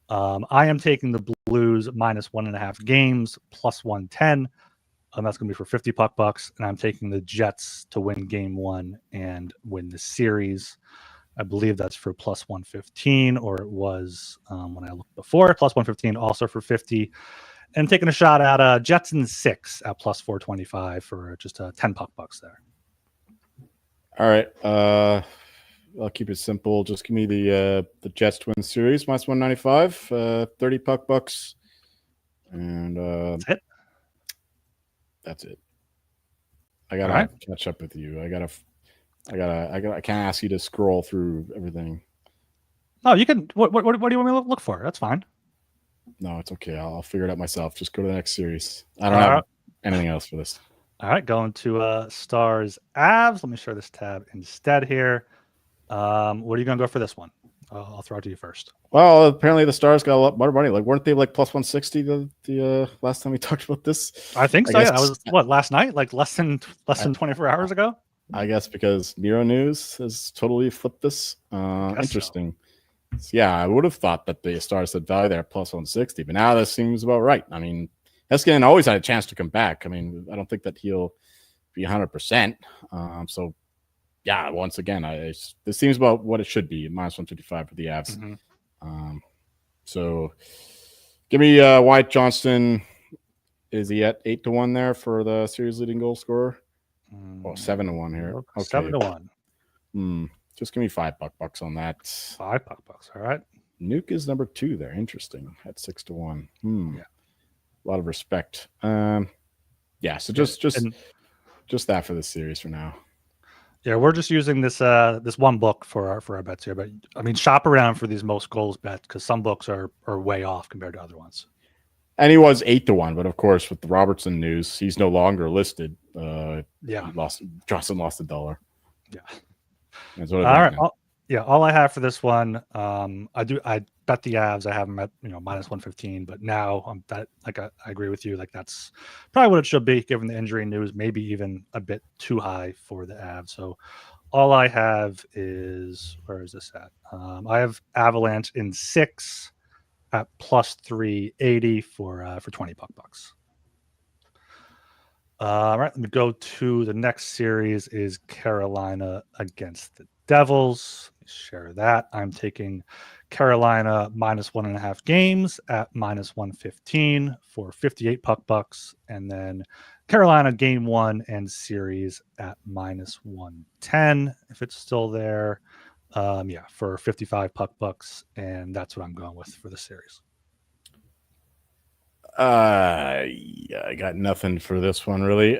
I am taking the Blues -1.5 games, +110. That's going to be for 50 puck bucks. And I'm taking the Jets to win game 1 and win the series. I believe that's for +115, or it was when I looked before, +115, also for 50. And taking a shot at Jets in 6 at +425 for just 10 puck bucks there. All right. I'll keep it simple. Just give me the Jets to win series, -195, 30 puck bucks. And That's it. That's it. I gotta catch up with you. I can't ask you to scroll through everything. No, you can. What do you want me to look for? That's fine. No, it's okay. I'll figure it out myself. Just go to the next series. I don't have anything else for this. All right, going to Stars Avs. Let me share this tab instead here. What are you going to go for this one? I'll throw it to you first. Well, apparently the Stars got a lot more money. Like, weren't they like +160 the last time we talked about this? I think so. Yeah, that was what, last night? Like less than 24 hours ago. I guess because Miro News has totally flipped this. Interesting. So, yeah, I would have thought that the Stars had value there +160, but now this seems about right. I mean, Heiskanen always had a chance to come back. I mean, I don't think that he'll be 100%. So, yeah, once again, this seems about what it should be, minus 155 for the Avs. Mm-hmm. So, give me Wyatt Johnston. Is he at 8-1 there for the series leading goal scorer? Oh, 7-1 here. Okay. 7-1. Just give me $5 on that. $5. All right. Nuke is number 2 there. Interesting. At 6-1. Yeah. A lot of respect. Yeah. So just that for the series for now. Yeah, we're just using this one book for our bets here, but I mean, shop around for these most goals bets because some books are way off compared to other ones. And he was 8-1, but of course, with the Robertson news, he's no longer listed. Johnson lost $1. Yeah. All right. All I have for this one, I bet the Avs. I have them at minus 115, but now I agree with you. Like that's probably what it should be given the injury news. Maybe even a bit too high for the Avs. So all I have is, where is this at? I have Avalanche in 6 at plus 380 for $20 bucks. All right, let me go to the next series is Carolina against the Devils. Share that. I'm taking Carolina minus 1.5 games at minus 115 for $58 bucks. And then Carolina game 1 and series at minus 110 if it's still there. For $55 bucks. And that's what I'm going with for the series. Yeah, I got nothing for this one really.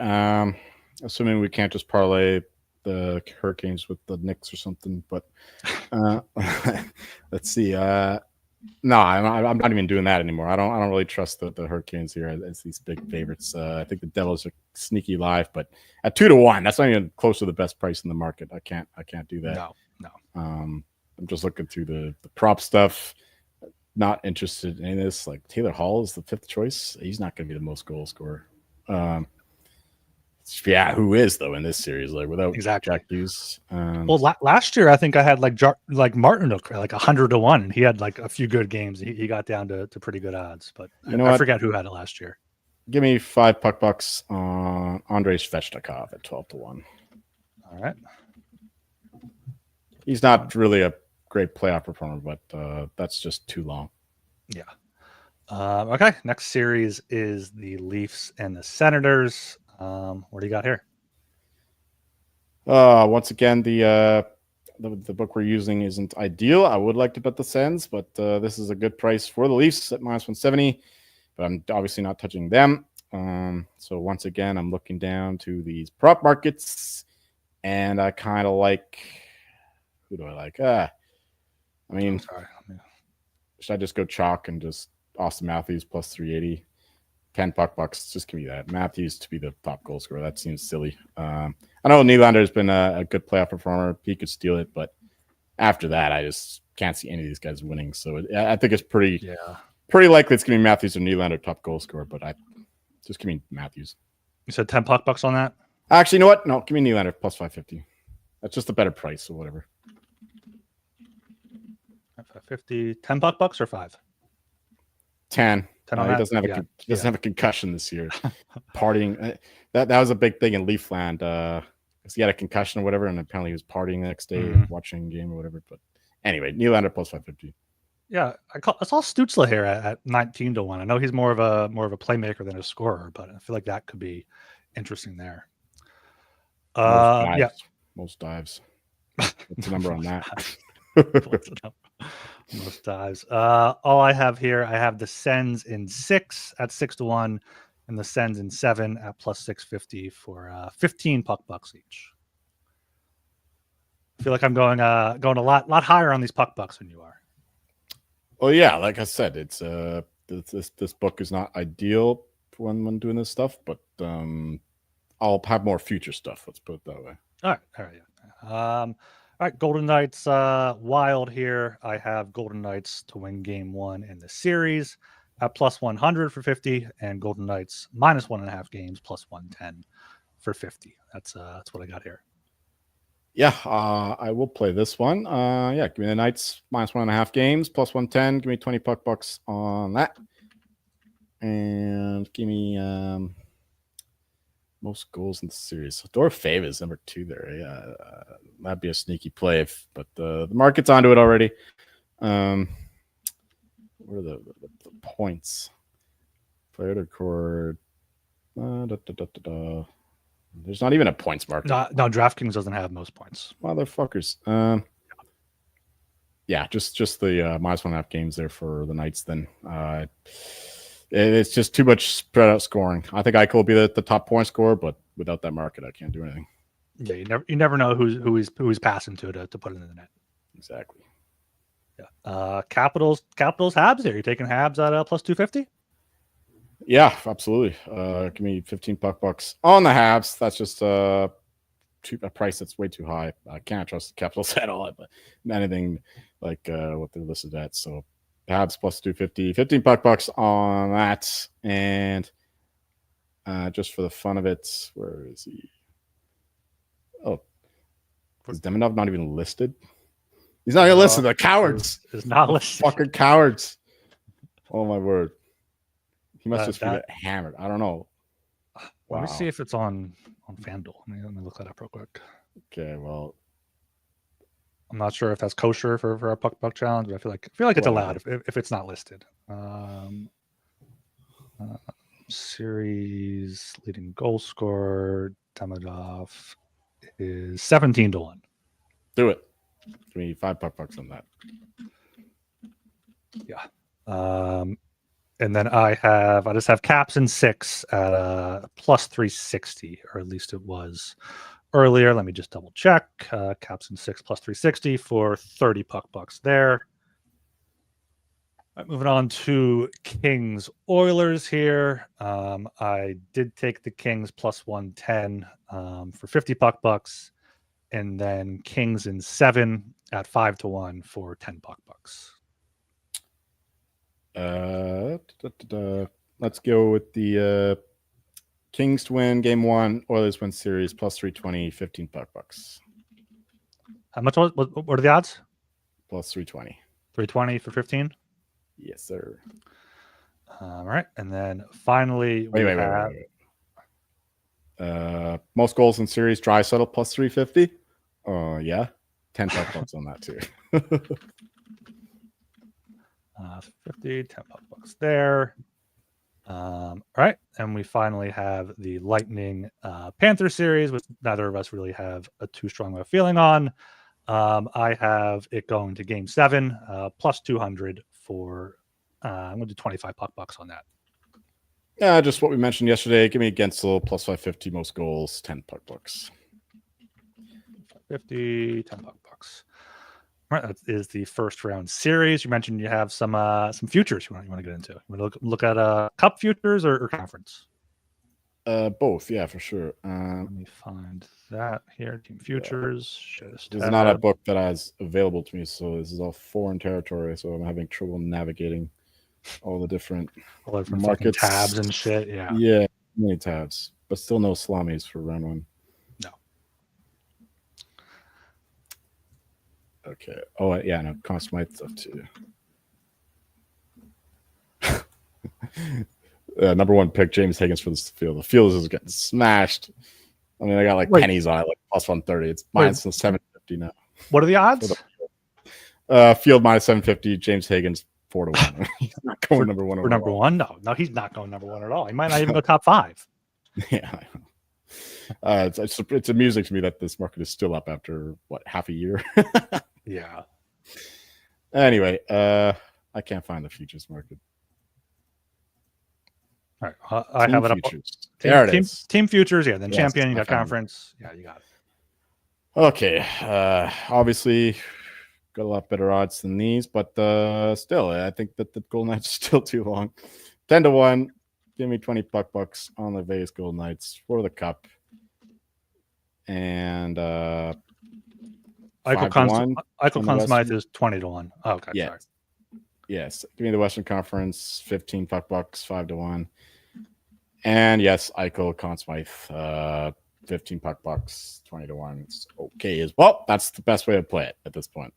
Assuming we can't just parlay the Hurricanes with the Knicks or something, but let's see. No, I'm not even doing that anymore. I don't really trust the Hurricanes here as these big favorites. I think the Devils are sneaky live, but at 2-1, that's not even close to the best price in the market. I can't do that. No. I'm just looking through the prop stuff. Not interested in this. Like Taylor Hall is the 5th choice. He's not going to be the most goal scorer. Who is though in this series? Like without Jack Hughes. Last year I think I had like Martinook like 100-1, and he had like a few good games. He got down to pretty good odds, but I forget who had it last year. Give me $5 on Andrei Svechnikov at 12-1. All right. He's not really a great playoff performer, but that's just too long. Yeah. Okay. Next series is the Leafs and the Senators. What do you got here? Once again, the book we're using isn't ideal. I would like to bet the Sens, but this is a good price for the Leafs at minus 170. But I'm obviously not touching them. So once again, I'm looking down to these prop markets, and I kind of like. Who do I like? Should I just go chalk and just Austin Matthews plus 380? $10 bucks. Just give me that. Matthews to be the top goal scorer. That seems silly. I know Nylander has been a good playoff performer. He could steal it, but after that, I just can't see any of these guys winning. So I think it's pretty likely it's going to be Matthews or Nylander top goal scorer, but just give me Matthews. You said $10 bucks on that? Actually, you know what? No, give me Nylander plus 550. That's just a better price or whatever. 550, $10 bucks or 5? 10. He doesn't have a concussion this year. Partying. That was a big thing in Leafland. He had a concussion or whatever, and apparently he was partying the next day, watching a game or whatever. But anyway, Nylander plus 550. Yeah, I saw Stützle here at 19-1. I know he's more of a playmaker than a scorer, but I feel like that could be interesting there. Most dives. What's the number on that? Most dives. All I have here, I have the Sens in 6 at 6-1, and the Sens in 7 at plus 650 for $15 bucks each. I feel like I'm going a lot higher on these puck bucks than you are. Well, yeah, like I said, it's this book is not ideal when doing this stuff, but I'll have more future stuff. Let's put it that way. All right. All right, Golden Knights Wild here. I have Golden Knights to win game 1 in the series at plus 100 for 50, and Golden Knights minus 1.5 games plus 110 for 50. That's what I got here. Yeah, I will play this one. Give me the Knights minus 1.5 games plus 110. Give me $20 bucks on that. And give me most goals in the series. Dor Fave is number 2 there. Yeah, that'd be a sneaky play, but the market's onto it already. What are the points? Player to record. There's not even a points market. No, DraftKings doesn't have most points. Motherfuckers. Yeah, just the -1.5 games there for the Knights. Then it's just too much spread out scoring. I think Eichel will be the top point scorer, but without that market, I can't do anything. Yeah, you never know who he's passing to put it in the net. Exactly. Yeah. Capitals Habs there. You taking Habs at plus 250? Yeah, absolutely. Give me 15 bucks on the Habs. That's just a price that's way too high. I can't trust the Capitals at all, but anything like what they're listed at. So Habs plus 250, 15 bucks on that. And just for the fun of it, where is he? Oh, is Demonov not even listed? He's not even listed. The cowards. Is not listed. Fucking cowards. Oh my word. He must just be hammered. I don't know. Let me see if it's on FanDuel. Let me look that up real quick. Okay, well, I'm not sure if that's kosher for our puck challenge, but I feel like it's allowed if it's not listed. Series leading goal scorer Demidov is 17-1. Do it. Give me 5 bucks on that. Yeah. And then I just have Caps in 6 at plus 360, or at least it was earlier. Let me just double check. Caps in 6 plus 360 for 30 bucks there. All right, moving on to Kings Oilers here. I did take the Kings plus 110 for 50 bucks, and then Kings in 7 at 5-1 for 10 bucks. Let's go with the Kings to win game 1, Oilers win series plus 320, 15 bucks. How much what are the odds? Plus 320. 320 for 15? Yes, sir. All right. And then finally wait. Most goals in series, Draisaitl plus 350. Yeah. 10 bucks on that too. 50, 10 bucks there. All right. And we finally have the Lightning Panther series, which neither of us really have a too strong of a feeling on. I have it going to game 7, plus 200 for, I'm going to do 25 bucks on that. Yeah, just what we mentioned yesterday. Give me Gensel plus 550, most goals, 10 bucks. 50, 10 bucks. All right, that is the first round series. You mentioned you have some futures you want to get into. You want to look at cup futures or conference? Both, yeah, for sure. Let me find that here. Team futures. Yeah. This is not a book that is available to me, so this is all foreign territory. So I'm having trouble navigating all the different markets, tabs and shit. Yeah, many tabs, but still no salamis for round 1. No. Okay. Oh, yeah, no, Conn Smythe stuff too. Number 1 pick, James Higgins for the field. The field is getting smashed. I mean, I got like pennies on it, like plus 130. It's minus 750 now. What are the odds? Field minus 750, James Higgins 4-1. He's not going number 1 for number 1. No, he's not going number 1 at all. He might not even go top 5. Yeah. It's amusing to me that this market is still up after half a year. Yeah. Anyway, I can't find the futures market. All right, I have it up. There it is. Team futures, yeah. Then champion, you got conference. Yeah, you got it. Okay. Obviously, got a lot better odds than these, but still, I think that the Golden Knights are still too long. 10-1. Give me 20 bucks on the Vegas Golden Knights for the cup. And Eichel Conn Smythe is 20-1. Oh, okay, yeah. sorry. Yes, give me the Western Conference, 15 bucks, 5-1. And yes, Eichel Conn Smythe, 15 bucks, 20-1. It's okay as well. That's the best way to play it at this point.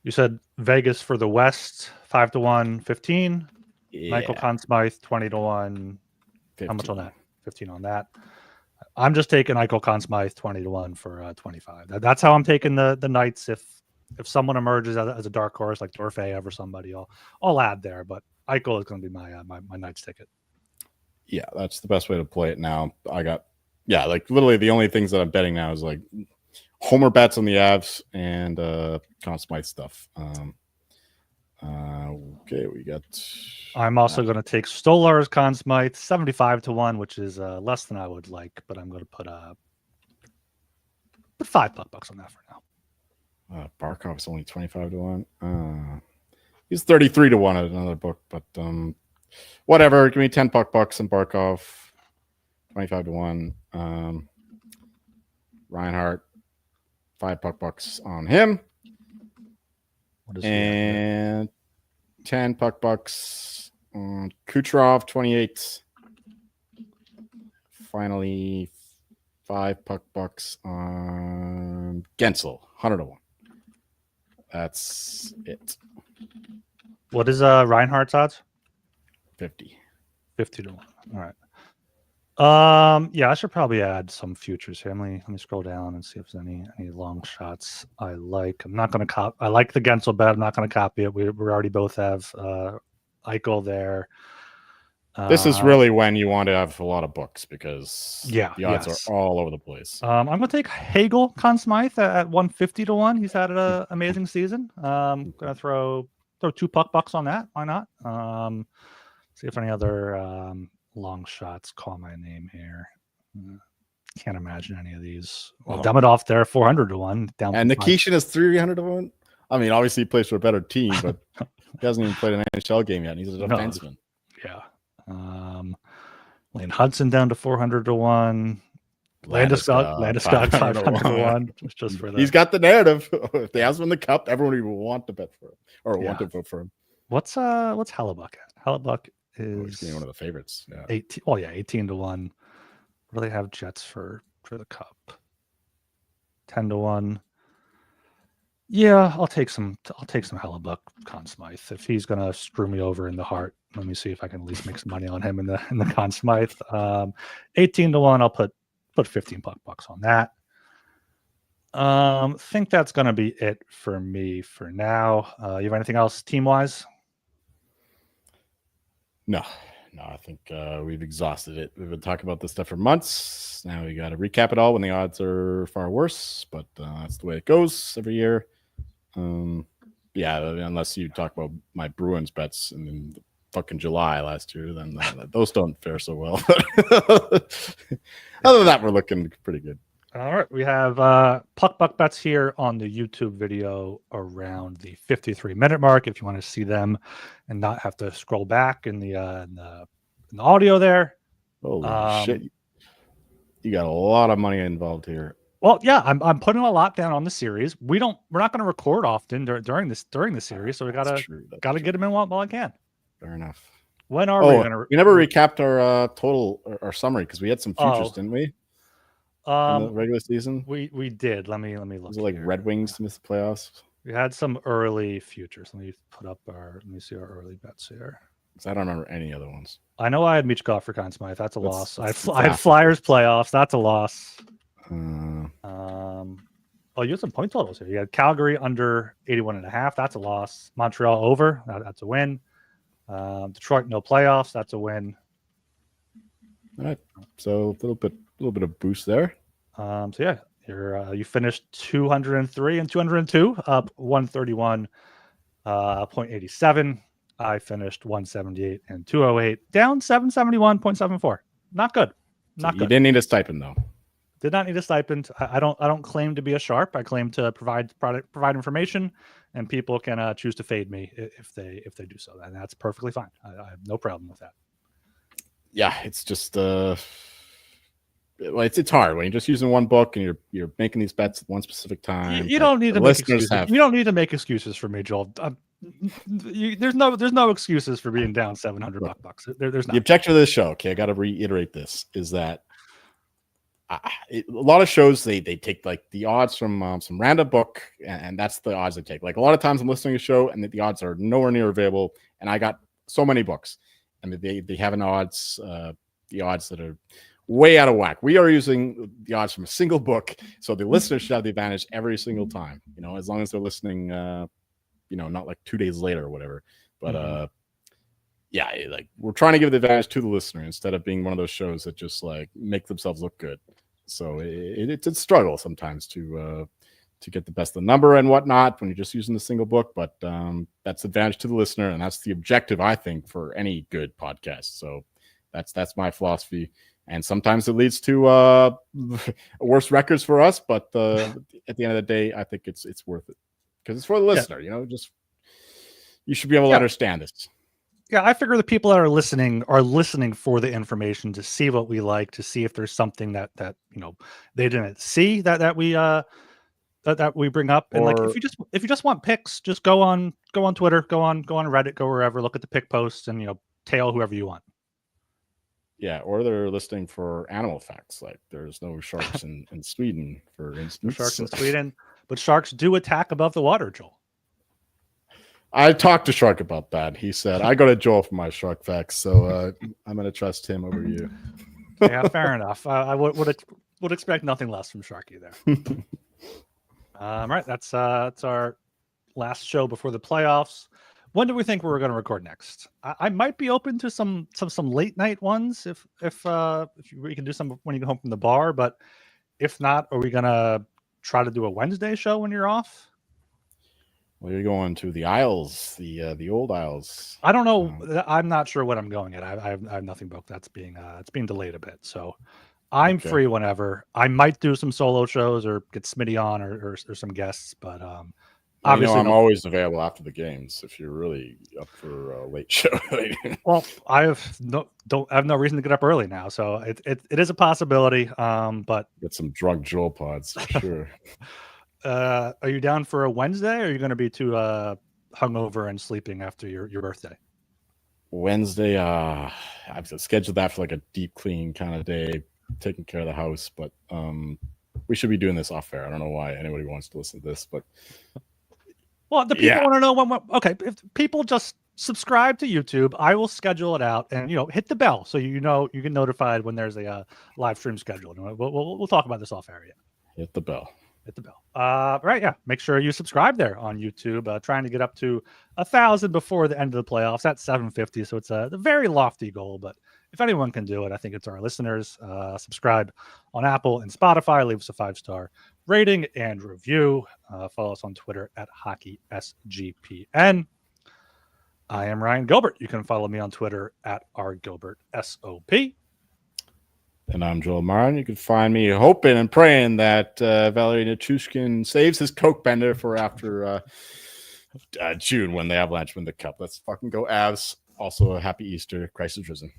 You said Vegas for the West, 5-1, 15. Michael Conn Smythe 20-1. 15. How much on that? 15 on that. I'm just taking Eichel Conn Smythe 20-1 for 25. That's how I'm taking the Knights. If someone emerges as a dark horse like Dorfeyev or somebody, I'll add there. But Eichel is going to be my Knights ticket. Yeah, that's the best way to play it now. Like literally the only things that I'm betting now is like homer bets on the Avs and Conn Smythe stuff. Okay, we got. I'm also going to take Stolar's Conn Smythe 75-1, which is less than I would like, but I'm going to put $5 on that for now. Barkov's only 25-1. He's 33-1 at another book, but whatever. Give me $10 on Barkov, 25-1. Reinhardt, $5 on him. And $10 on Kucherov, 28. Finally, $5 on Gensel, 100-1. That's it. What is Reinhardt's odds? 50. 50-1. All right. Yeah, I should probably add some futures here. Let me scroll down and see if there's any long shots I like. I'm not going to I like the Gensel bet. I'm not going to copy it. We already both have Eichel there. This is really when you want to have a lot of books because the odds are all over the place. I'm going to take Hagel Conn Smythe at 150-1. He's had an amazing season. I'm going to throw $2 on that. Why not? See if any other long shots call my name here. Can't imagine any of these. Well, Demidov there 400-1. And Nikishin is 300-1. I mean, obviously he plays for a better team, but he hasn't even played an NHL game yet. And he's a defenseman. Yeah. Lane Hudson down to 400-1. Landeskog 500-1. Just for that. He's got the narrative. If they have him in the cup, everyone will want to bet for him or want to vote for him. What's Hellebuck at? Hellebuck is one of the favorites. Yeah. 18-1. What do they have Jets for the cup? 10-1. Yeah, I'll take some Hellebuck Conn Smythe. If he's gonna screw me over in the heart, let me see if I can at least make some money on him in the Conn Smythe. 18-1. I'll put $15 on that. Think that's gonna be it for me for now. You have anything else team wise? No, I think we've exhausted it. We've been talking about this stuff for months. Now we got to recap it all when the odds are far worse, but that's the way it goes every year. Unless you talk about my Bruins bets in fucking July last year, then those don't fare so well. Other than that, we're looking pretty good. All right, we have Puck Buck bets here on the YouTube video around the 53-minute mark. If you want to see them and not have to scroll back in the audio there. Holy shit! You got a lot of money involved here. Well, yeah, I'm putting a lot down on the series. We're not going to record often during the series, so we gotta get them in while I can. Fair enough. When are we going to? We never recapped our total our summary because we had some futures, didn't we? In the regular season, we did. Let me look. Was it like Red Wings to miss the playoffs? We had some early futures. Let me see our early bets here. I don't remember any other ones. I know I had Michkov for Conn Smythe. That's a loss. I had Flyers playoffs. That's a loss. You had some point totals here. You had Calgary under 81.5. That's a loss. Montreal over. That's a win. Detroit no playoffs. That's a win. All right. So a little bit of boost there. You finished 203 and 202, up 131.87. I finished 178 and 208, down 771.74. Not good. Not good. You didn't need a stipend though. Did not need a stipend. I don't claim to be a sharp. I claim to provide information, and people can choose to fade me if they do so. And that's perfectly fine. I have no problem with that. Yeah, it's just it's hard when you're just using one book and you're making these bets at one specific time. You don't need to make excuses. You don't need to make excuses for me, Joel. There's no excuses for being down $700 bucks. There's not. The objective of this show, okay, I got to reiterate this, is that a lot of shows they take like the odds from some random book, and that's the odds they take. Like a lot of times I'm listening to a show and the odds are nowhere near available, and I got so many books, and they have an odds, the odds that are way out of whack. We are using the odds from a single book, so the listeners should have the advantage every single time. As long as they're listening, not like 2 days later or whatever. But yeah, like we're trying to give the advantage to the listener instead of being one of those shows that just like make themselves look good. So it's a struggle sometimes to get the best of the number and whatnot when you're just using the single book. But that's advantage to the listener, and that's the objective, I think, for any good podcast. So that's my philosophy. And sometimes it leads to worse records for us, but at the end of the day, I think it's worth it because it's for the listener. Just you should be able to understand this. Yeah, I figure the people that are listening for the information to see what we like, to see if there's something that they didn't see that we that we bring up. And like if you just want picks, just go on Twitter, go on Reddit, go wherever, look at the pick posts, and tail whoever you want. Yeah, or they're listening for animal facts, like there's no sharks in Sweden, for instance. No sharks in Sweden, but sharks do attack above the water, Joel. I talked to Shark about that. He said, I go to Joel for my shark facts, so I'm going to trust him over you. Yeah, fair enough. I would expect nothing less from Sharky there. Right, that's our last show before the playoffs. When do we think we're going to record next? I might be open to some late night ones if we can do some when you go home from the bar. But if not, are we going to try to do a Wednesday show when you're off? Well, you're going to the Isles, the old Isles. I don't know. I'm not sure what I'm going at. I have nothing booked. That's being it's being delayed a bit. So I'm free whenever. I might do some solo shows or get Smitty on or some guests. But obviously, I'm always available after the games if you're really up for a late show. Well, I have no reason to get up early now, so it is a possibility. But get some drunk Joel pods for sure. Are you down for a Wednesday, or are you going to be too hungover and sleeping after your birthday? Wednesday, I've scheduled that for like a deep clean kind of day, taking care of the house. But we should be doing this off air. I don't know why anybody wants to listen to this, but well, the people want to know when. Okay, if people just subscribe to YouTube, I will schedule it out, and hit the bell so you get notified when there's a live stream scheduled. We'll talk about this off air. Yeah, hit the bell. Hit the bell. Right, yeah. Make sure you subscribe there on YouTube. Trying to get up to 1,000 before the end of the playoffs. That's 750, so it's a very lofty goal. But if anyone can do it, I think it's our listeners. Subscribe on Apple and Spotify. Leave us a 5-star rating and review. Follow us on Twitter at HockeySGPN. I am Ryan Gilbert. You can follow me on Twitter at rgilbertsop. And I'm Joel Meyer. You can find me hoping and praying that Valery Nichushkin saves his Coke bender for after June when the Avalanche win the Cup. Let's fucking go Avs. Also, a happy Easter. Christ is risen.